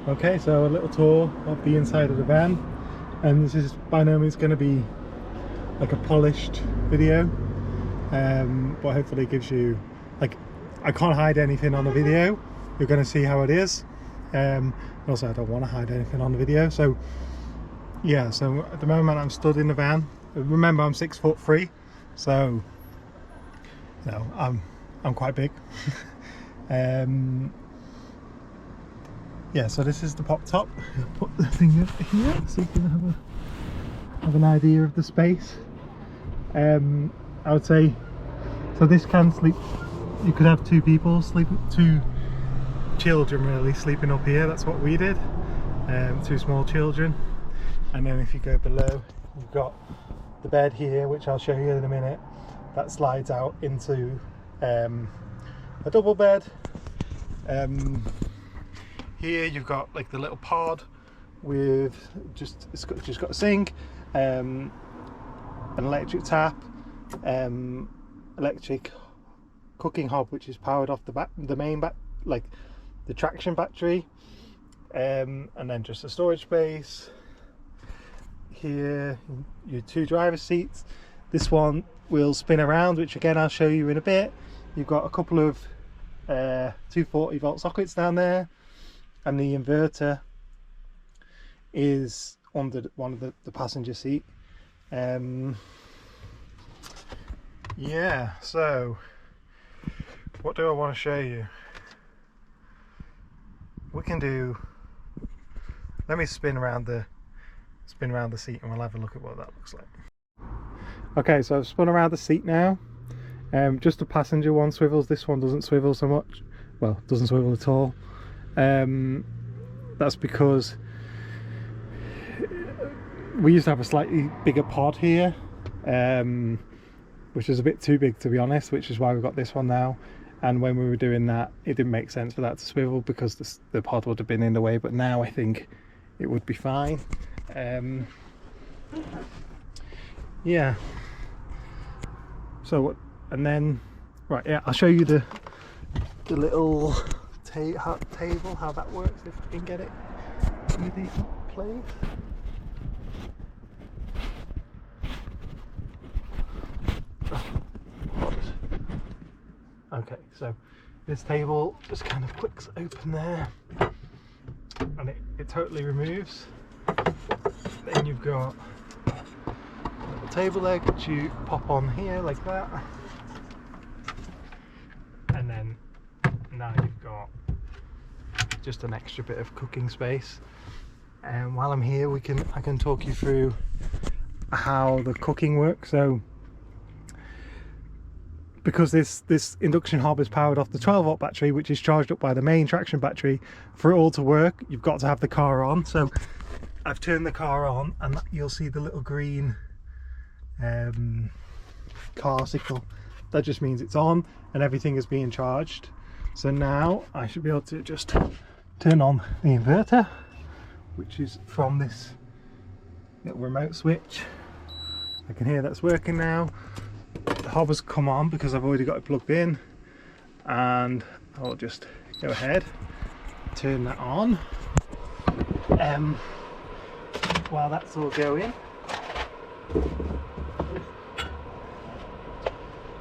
Okay, so a little tour of the inside of the van, and this is by no means going to be like a polished video, but hopefully it gives you, like, I can't hide anything on the video. You're going to see how it is. Also, I don't want to hide anything on the video. So yeah, so at the moment I'm stood in the van. Remember, I'm 6'3", so you know, I'm quite big. Yeah, so this is the pop top. I'll put the thing up here so you can have an idea of the space. I would say, so this can sleep, you could have two people sleeping, two children really sleeping up here. That's what we did, two small children. And then if you go below, you've got the bed here, which I'll show you in a minute. That slides out into a double bed. Here you've got like the little pod with it's just got a sink, an electric tap, electric cooking hob which is powered off the main like the traction battery, and then just a storage space. Here your two driver seats. This one will spin around, which again I'll show you in a bit. You've got a couple of 240 volt sockets down there, and the inverter is under one of the passenger seat. Yeah, so what do I want to show you? We can do, let me spin around the seat and we'll have a look at what that looks like. Okay, so I've spun around the seat now. Just the passenger one swivels, this one doesn't swivel so much. Well, doesn't swivel at all. That's because we used to have a slightly bigger pod here, which is a bit too big to be honest, which is why we've got this one now. And when we were doing that, it didn't make sense for that to swivel because the pod would have been in the way, but now I think it would be fine. Yeah, so what, and then right, yeah, I'll show you the little table, how that works, if I can get it really up place. Okay, so this table just kind of clicks open there and it totally removes. Then you've got a little table leg which you pop on here like that, and then now you've got just an extra bit of cooking space. And while I'm here, I can talk you through how the cooking works. So because this induction hob is powered off the 12 volt battery, which is charged up by the main traction battery, for it all to work you've got to have the car on. So I've turned the car on and you'll see the little green car signal. That just means it's on and everything is being charged. So now I should be able to just turn on the inverter, which is from this little remote switch. I can hear that's working now. The hob has come on because I've already got it plugged in, and I'll just go ahead, turn that on. While that's all going,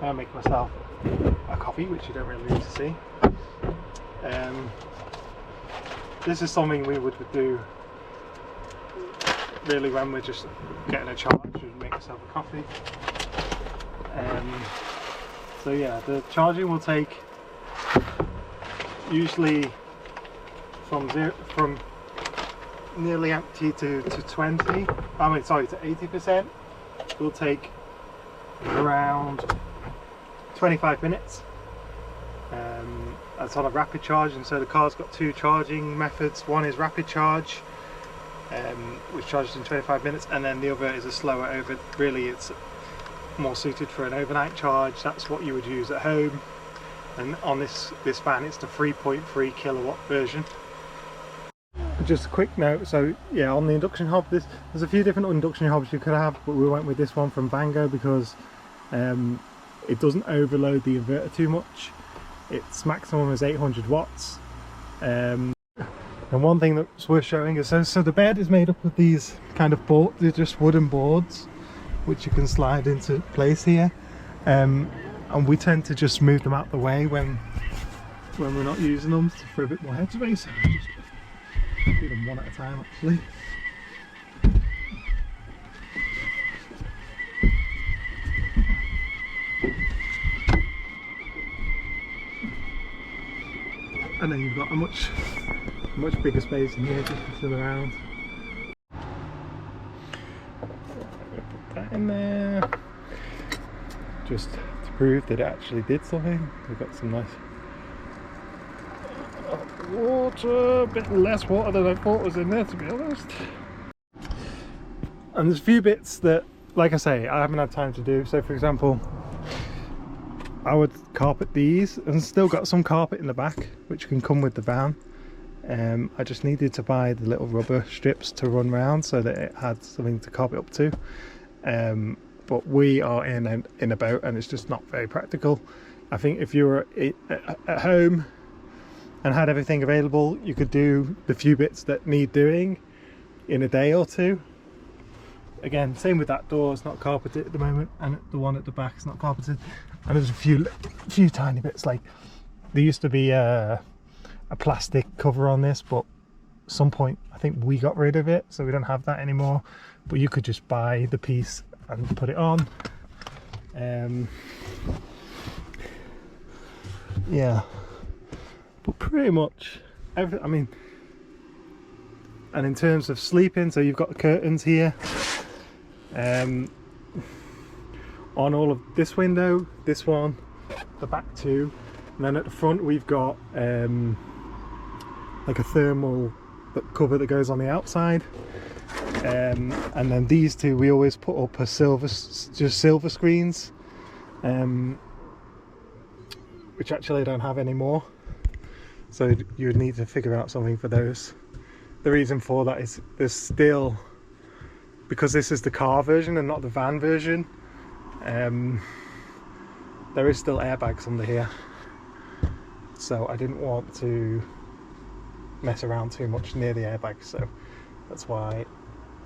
I'll make myself a coffee, which you don't really need to see. This is something we would do really when we're just getting a charge. We'd make yourself a coffee. So yeah, the charging will take usually from nearly empty to 20. I mean, sorry, to 80%. Will take around 25 minutes. That's on a rapid charge, and so the car's got two charging methods. One is rapid charge, which charges in 25 minutes, and then the other is a slower over. Really, it's more suited for an overnight charge. That's what you would use at home. And on this van, it's the 3.3 kilowatt version. Just a quick note, so yeah, on the induction hob, there's a few different induction hobs you could have, but we went with this one from Bango because it doesn't overload the inverter too much. Its maximum is 800 watts. And one thing that's worth showing is, so the bed is made up of these kind of boards, they're just wooden boards, which you can slide into place here. And we tend to just move them out the way when we're not using them for a bit more headspace. Just do them one at a time actually. And then you've got a much bigger space in here just to fill around. Put that in there, just to prove that it actually did something. We've got some nice water, a bit less water than I thought was in there, to be honest. And there's a few bits that, like I say, I haven't had time to do. So for example, I would carpet these, and still got some carpet in the back which can come with the van. I just needed to buy the little rubber strips to run round so that it had something to carpet up to. But we are in a boat and it's just not very practical. I think if you were at home and had everything available, you could do the few bits that need doing in a day or two. Again, same with that door, it's not carpeted at the moment, and the one at the back is not carpeted. And there's a few tiny bits, like there used to be a plastic cover on this, but at some point I think we got rid of it, so we don't have that anymore. But you could just buy the piece and put it on. Yeah, but pretty much everything. I mean, and in terms of sleeping, so you've got the curtains here. On all of this window, this one, the back two, and then at the front we've got like a thermal cover that goes on the outside, and then these two we always put up as just silver screens, which actually I don't have anymore, so you would need to figure out something for those. The reason for that is there's still, because this is the car version and not the van version, there is still airbags under here, so I didn't want to mess around too much near the airbags, so that's why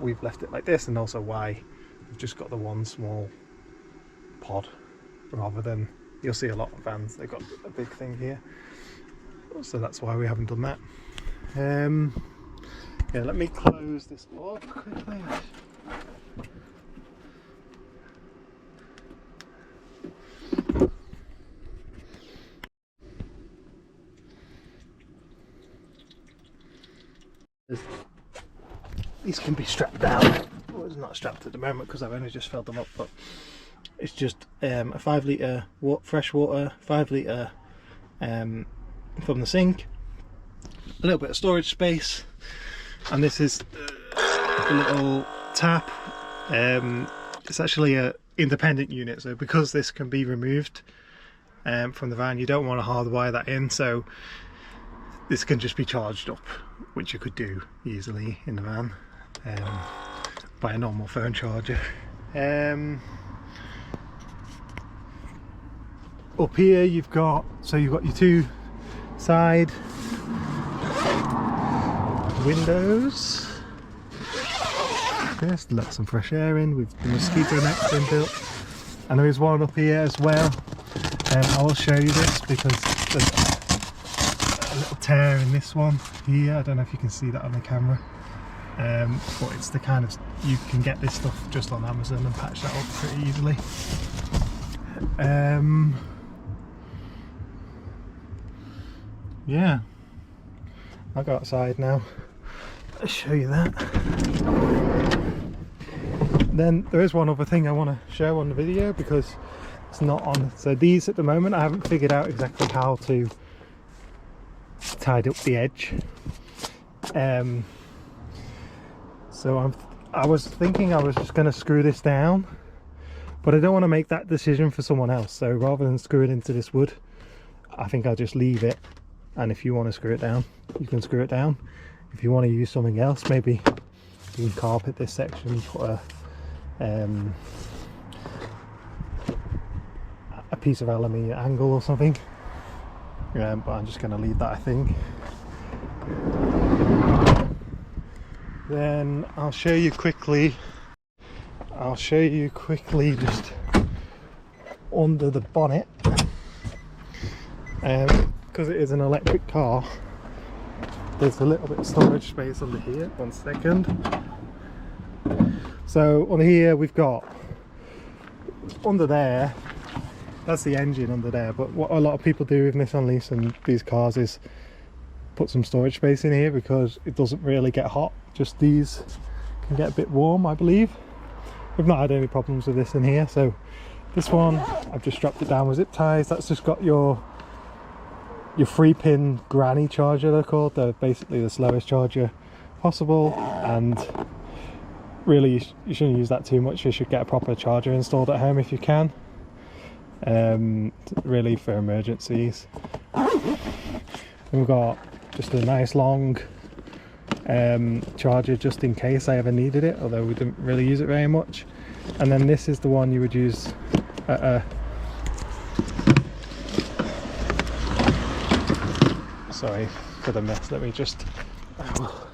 we've left it like this, and also why we've just got the one small pod rather than, you'll see a lot of vans, they've got a big thing here, so that's why we haven't done that. Yeah, let me close this up quickly. These can be strapped down. Well, it's not strapped at the moment because I've only just filled them up, but it's just a 5 litre fresh water, 5 litre from the sink, a little bit of storage space, and this is a little tap. It's actually a independent unit, so because this can be removed from the van, you don't want to hardwire that in, so this can just be charged up, which you could do easily in the van by a normal phone charger. Up here you've got your two side windows. Just let some fresh air in with the mosquito nets been built, and there is one up here as well. I will show you this because there's a little tear in this one here. I don't know if you can see that on the camera, but it's the kind of, you can get this stuff just on Amazon and patch that up pretty easily. Yeah, I'll go outside now. I'll show you that. Then there is one other thing I want to show on the video because it's not on. So these at the moment I haven't figured out exactly how to tied up the edge. So I was thinking I was just going to screw this down, but I don't want to make that decision for someone else. So rather than screw it into this wood, I think I'll just leave it, and if you want to screw it down, you can screw it down. If you want to use something else, maybe you can carpet this section, put a piece of aluminium angle or something, but I'm just going to leave that, I think. Then I'll show you quickly just under the bonnet, because it is an electric car. There's a little bit of storage space under here. One second. So on here we've got, under there, that's the engine under there, but what a lot of people do with Nissan Leaf and these cars is put some storage space in here because it doesn't really get hot. Just these can get a bit warm, I believe. We've not had any problems with this in here. So this one, I've just strapped it down with zip ties. That's just got your 3-pin granny charger, they're called. They're basically the slowest charger possible, and really you shouldn't use that too much. You should get a proper charger installed at home if you can, really for emergencies. And we've got just a nice long charger just in case I ever needed it, although we didn't really use it very much. And then this is the one you would use at a, sorry for the mess, let me just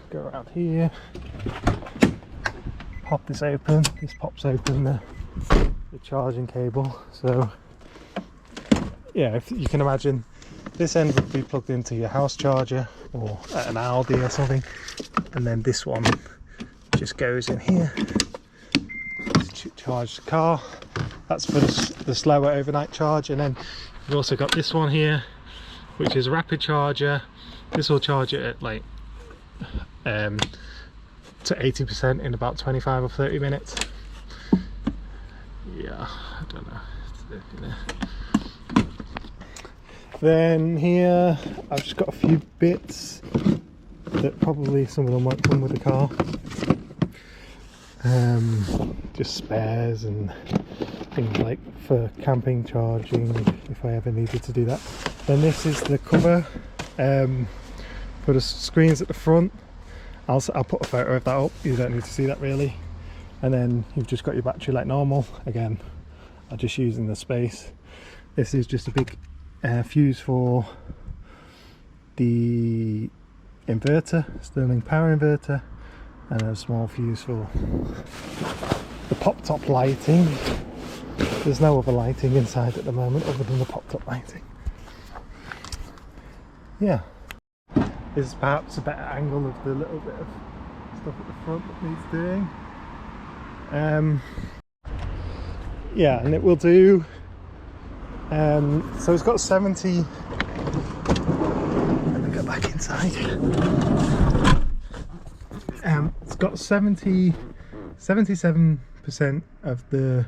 go around here, pop this open. This pops open the charging cable. So yeah, if you can imagine, this end would be plugged into your house charger or at an Aldi or something, and then this one just goes in here to charge the car. That's for the slower overnight charge. And then you've also got this one here, which is a rapid charger. This will charge it at like to 80% in about 25 or 30 minutes. Yeah, I don't know. Then here I've just got a few bits that probably some of them won't come with the car, just spares and things like for camping charging if I ever needed to do that. Then this is the cover for the screens at the front. I'll put a photo of that up, you don't need to see that really. And then you've just got your battery like normal. Again, I'm just using the space. This is just a big fuse for the inverter, Sterling power inverter, and a small fuse for the pop-top lighting. There's no other lighting inside at the moment other than the pop-top lighting. Yeah, this is perhaps a better angle of the little bit of stuff at the front that needs doing. Yeah, and it will do. So it's got 70. Let me go back inside. It's got 77% of the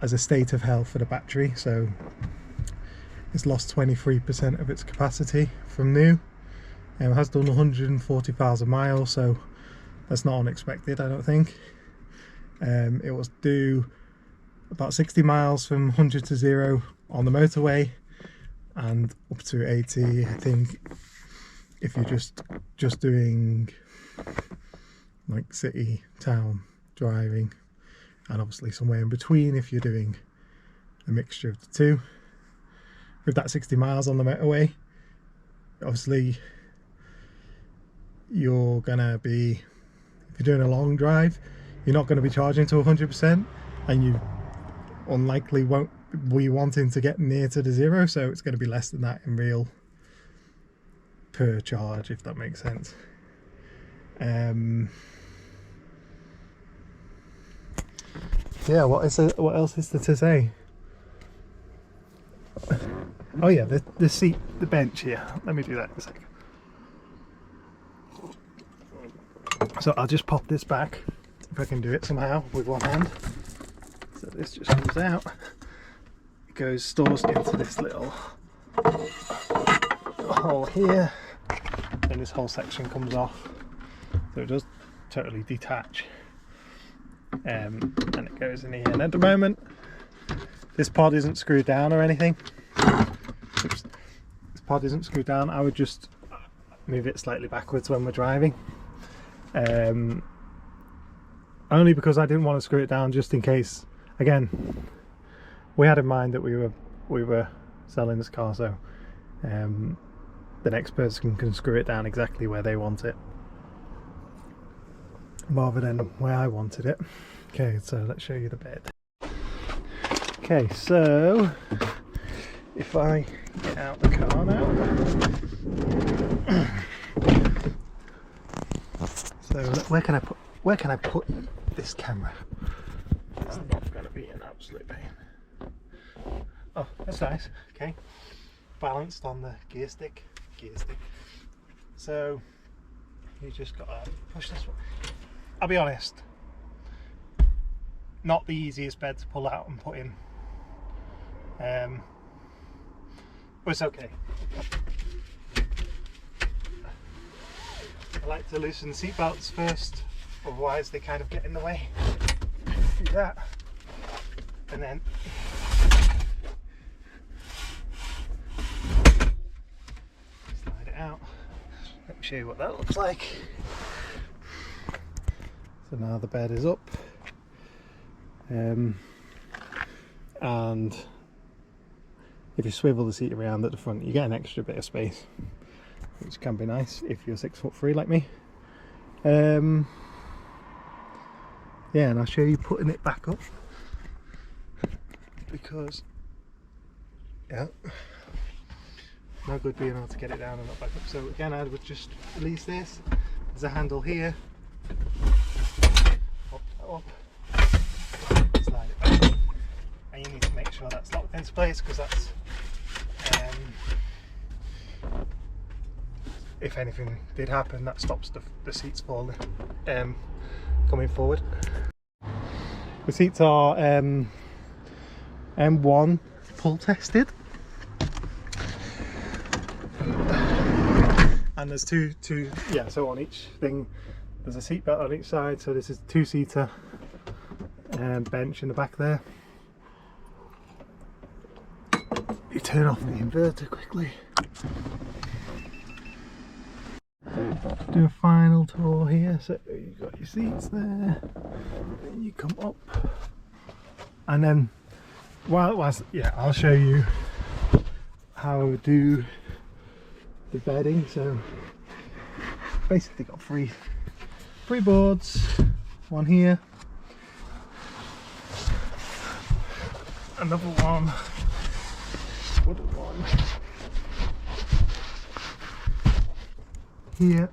as a state of health for the battery, so it's lost 23% of its capacity from new. It has done 140,000 miles, so that's not unexpected, I don't think. It will do about 60 miles from 100 to 0 on the motorway, and up to 80, I think, if you're just doing like city town driving, and obviously somewhere in between if you're doing a mixture of the two. With that 60 miles on the motorway, obviously you're gonna be, if you're doing a long drive, you're not going to be charging to 100%, and you unlikely won't be wanting to get near to the 0, so it's going to be less than that in real per charge, if that makes sense. Yeah, what else is there to say? Oh yeah, the seat, the bench here. Let me do that in a second. So I'll just pop this back, if I can do it somehow with one hand. So this just comes out, it goes, stores into this little hole here, and this whole section comes off, so it does totally detach, and it goes in here. And at the moment this pod isn't screwed down or anything. Oops. This pod isn't screwed down. I would just move it slightly backwards when we're driving, only because I didn't want to screw it down, just in case. Again, we had in mind that we were selling this car, so the next person can screw it down exactly where they want it. rather than where I wanted it. Okay, so let's show you the bed. Okay, so if I get out the car now, so where can I put this camera? It's not going to be an absolute pain. Oh, that's nice. Okay, balanced on the gear stick. So you just got to push this one. I'll be honest, not the easiest bed to pull out and put in. But it's okay. I like to loosen the seat belts first, otherwise they kind of get in the way. Do that, and then slide it out. Let me show you what that looks like. So now the bed is up, and if you swivel the seat around at the front, you get an extra bit of space, which can be nice if you're 6'3" like me. Yeah, and I'll show you putting it back up, because yeah, no good being able to get it down and not back up. So again, I would just release this. There's a handle here. Pop that up, slide it back, and you need to make sure that's locked into place, because that's if anything did happen, that stops the seats falling, coming forward. The seats are M1 pull tested, and there's two yeah, so on each thing there's a seat belt on each side. So this is a 2-seater bench in the back there. You turn off the inverter quickly. Do a final tour here. So you've got your seats there, then you come up, and then yeah, I'll show you how I would do the bedding. So basically got three boards, one here, another one, wooden one here,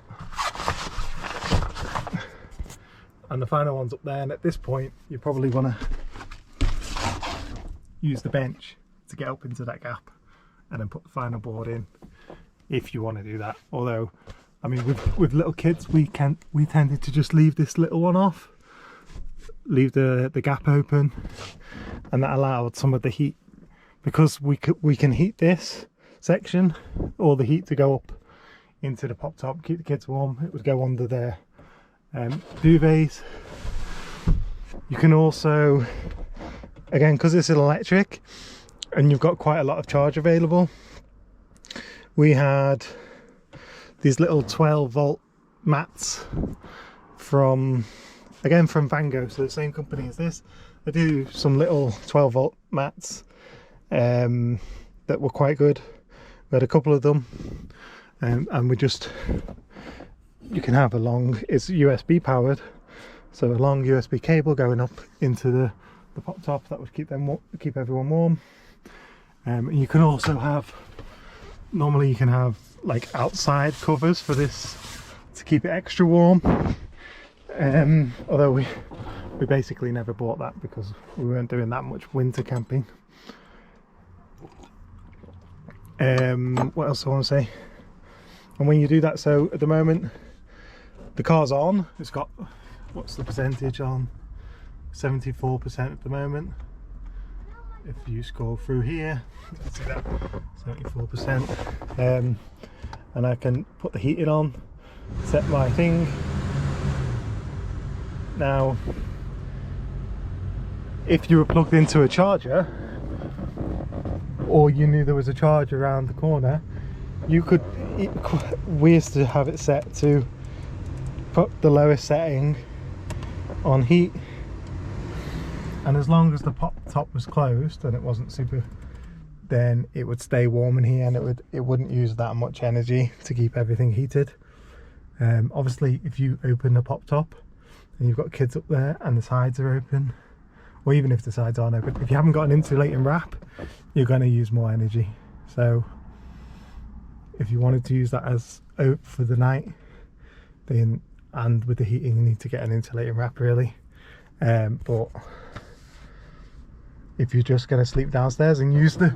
and the final one's up there. And at this point you probably want to use the bench to get up into that gap and then put the final board in, if you want to do that. Although, I mean, with little kids, we tended to just leave this little one off, leave the gap open, and that allowed some of the heat, because we can heat this section, all the heat to go up into the pop top, keep the kids warm. It would go under their duvets. You can also, again, because it's electric and you've got quite a lot of charge available, we had these little 12-volt mats from Van Gogh, so the same company as this. They do some little 12-volt mats that were quite good. We had a couple of them, and you can have it's USB powered, so a long USB cable going up into the pop top that would keep everyone warm. And you can also have, normally you can have like outside covers for this to keep it extra warm, although we basically never bought that because we weren't doing that much winter camping. What else I want to say? And when you do that, so at the moment the car's on, it's got, what's the percentage on? 74% at the moment. If you scroll through here, you can see that 74%. And I can put the heating on, set my thing. Now, if you were plugged into a charger, or you knew there was a charger around the corner, you could, we used to have it set to put the lowest setting on heat, and as long as the pop top was closed and it wasn't super, then it would stay warm in here, and it wouldn't use that much energy to keep everything heated. Obviously if you open the pop top and you've got kids up there and the sides are open, or even if the sides aren't open, if you haven't got an insulating wrap, you're going to use more energy. So if you wanted to use that as for the night, then, and with the heating, you need to get an insulating wrap really. But if you're just going to sleep downstairs and use the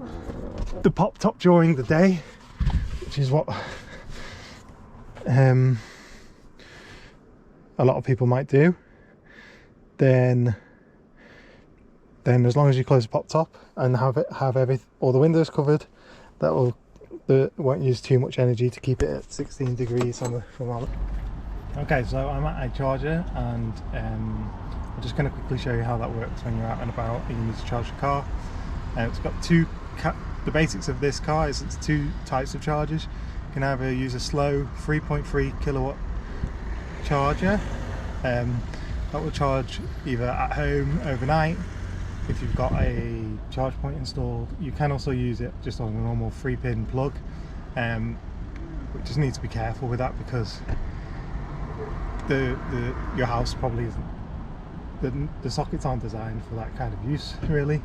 pop top during the day, which is what a lot of people might do, then as long as you close the pop top and have all the windows covered, that won't use too much energy to keep it at 16 degrees on the thermometer. Okay, so I'm at a charger, and I'm just going to quickly show you how that works when you're out and about and you need to charge the car. It's got the basics of this car is it's two types of chargers. You can either use a slow 3.3 kilowatt charger that will charge either at home overnight if you've got a charge point installed. You can also use it just on a normal 3-pin plug, but just need to be careful with that because your house probably isn't, the sockets aren't designed for that kind of use really,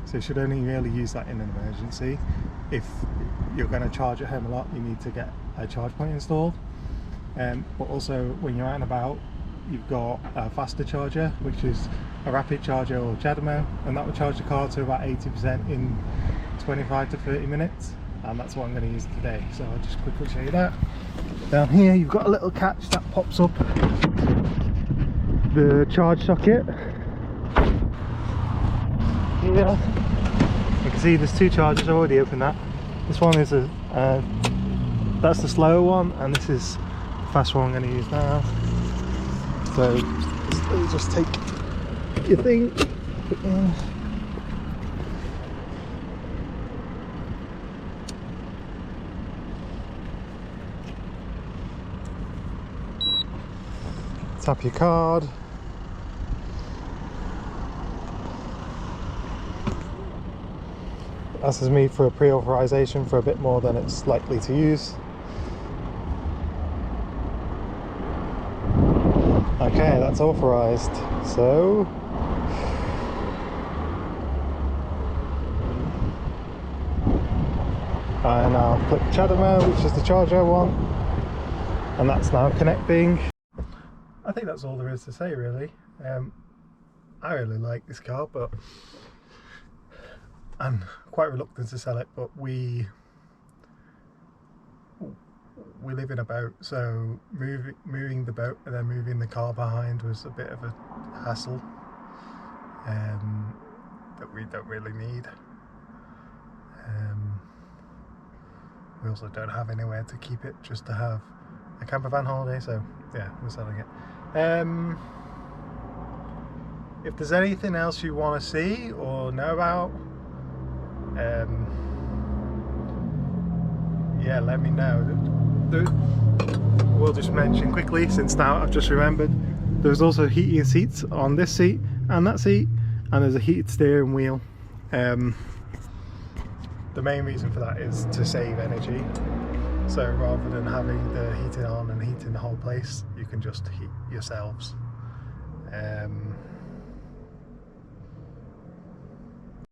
so you should only really use that in an emergency. If you're going to charge at home a lot, you need to get a charge point installed, but also when you're out and about, you've got a faster charger, which is a rapid charger or CHAdeMO, and that will charge the car to about 80% in 25 to 30 minutes, and that's what I'm going to use today. So I'll just quickly show you that. Down here you've got a little catch that pops up the charge socket. Here you can see there's two chargers. I've already opened that. This one is that's the slower one, and this is the fast one I'm going to use now. So just take your thing, put it in. Tap your card. Asks me for a pre-authorization for a bit more than it's likely to use. Okay, that's authorized. So I now click CHAdeMO, which is the charger I want, and that's now connecting. I think that's all there is to say really. I really like this car, but I'm quite reluctant to sell it, but we live in a boat, so moving the boat and then moving the car behind was a bit of a hassle that we don't really need. We also don't have anywhere to keep it, just to have a camper van holiday, so yeah, we're selling it. If there's anything else you want to see or know about, yeah, let me know. We'll just mention quickly, since now I've just remembered, there's also heating seats on this seat and that seat, and there's a heated steering wheel. The main reason for that is to save energy, so rather than having the heating on and heating the whole place, you can just heat yourselves.